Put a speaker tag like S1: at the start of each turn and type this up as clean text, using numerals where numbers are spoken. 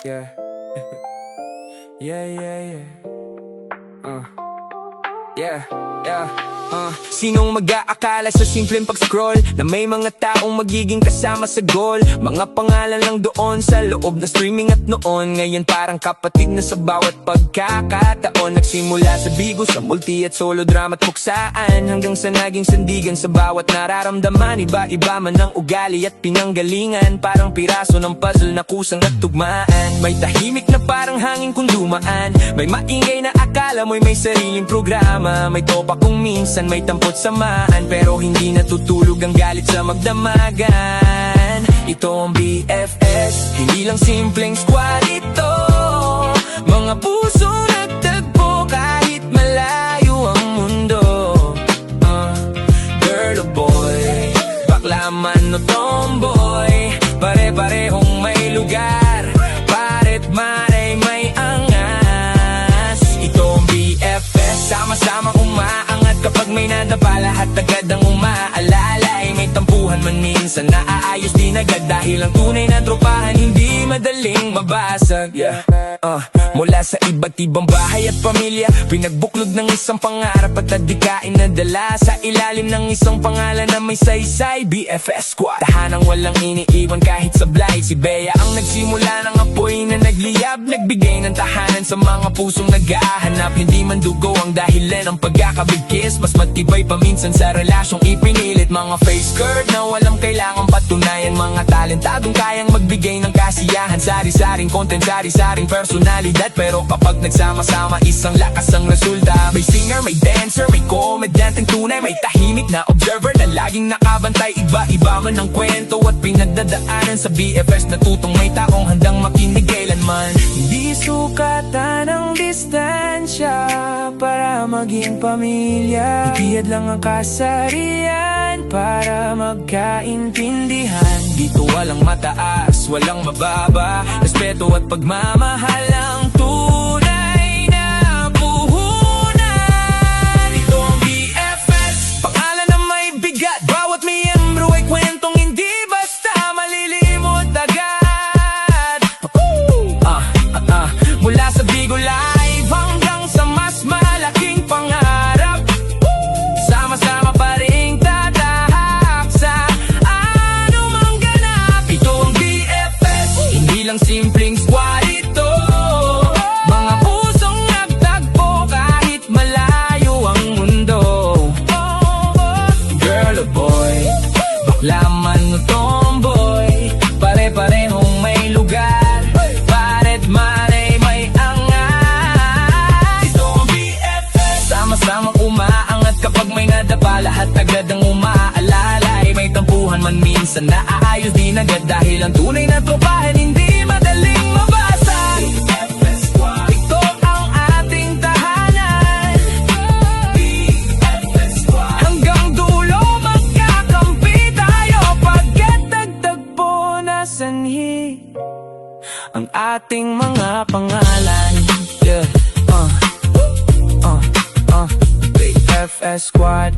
S1: Yeah. Yeah, yeah, yeah. Yeah, yeah. Sinong mag-aakala sa simpleng pag-scroll na may mga taong magiging kasama sa goal? Mga pangalan lang doon sa loob na streaming at noon. Ngayon parang kapatid na sa bawat pagkakataon. Nagsimula sa bigo, sa multi at solo drama at puksaan, hanggang sa naging sandigan sa bawat nararamdaman. Iba-iba man ang ugali at pinanggalingan, parang piraso ng puzzle na kusang nagtugmaan. May tahimik na parang hangin kung dumaan, may maingay na akala mo'y may sariling programa. May topa kung minsan may tampot samaan, pero hindi natutulog ang galit sa magdamagan. Ito ang BFS, hindi lang simpleng squad ito. Mga puso nagtagpo kahit malayo ang mundo. Girl o boy, bakla man o tomboy, pare-parehong may lugar, paret maray may angas. Ito ang BFS, sama-sama umaangat kapag may nadapa, lahat agad ang umaalalay. May tampuhan man minsan, naaayos din agad, dahil ang tunay na tropahan hindi madaling mabasag. Mula sa iba't ibang bahay at pamilya, pinagbuklod ng isang pangarap at adikain na dala sa ilalim ng isang pangalan na may saysay. BFS Squad, tahanang walang iniiwan kahit sablay. Si Bea ang nagsimula ng apoy na nagliyab, nagbigay ng tahanan sa mga pusong nag-ahanap. Hindi man dugo ang dahilan ng pagkakabigkis, mas matibay pa minsan sa relasyong ipinilit. Mga face skirt na walang kailangang patunayan, mga talentadong kayang magbigay ng kasiyahan. Sari-saring content, sari-saring personalidad, pero kapag nagsama-sama isang lakas ang resulta. May singer, may dancer, may komedyanteng tunay, may tahimik na observer na laging nakabantay. Iba-iba man ang kwento at pinagdadaanan sa BFS, natutong may taong handang makinig kailanman. Hindi sukatan ang distansya para maging pamilya, ipiyad lang ang kasarian para magkaintindihan. Dito walang mataas, walang mababa, respeto at pagmamahal ang tunay na puhunan. Ito ang BFS, pangalan na may bigat, bawat miyembro ay kwentong hindi basta malilimot agad. Mula sa Bigo Live hanggang sa mas malaking pangarap, sama-sama pa rin tatahak sa anumang ganap. Ito ang BFS, hindi lang simpleng squad ito. Mga pusong nagtagpo kahit malayo ang mundo. Girl o boy, bakla man o tomboy, pare-parehong may lugar, paret maray may angas. Ito ang BFS, sama-sama umaangat kapag may nadapa, lahat agad ang umaalalay. May tampuhan man minsan, naaayos din agad, dahil ang tunay na tropahan hindi madaling mabasag. BFS Squad, ito ang ating tahanan. BFS Squad, hanggang dulo magkakampi tayo, pagkat dagtagpo na sanhi ang ating mga pangalan. Yeah. BFS Squad.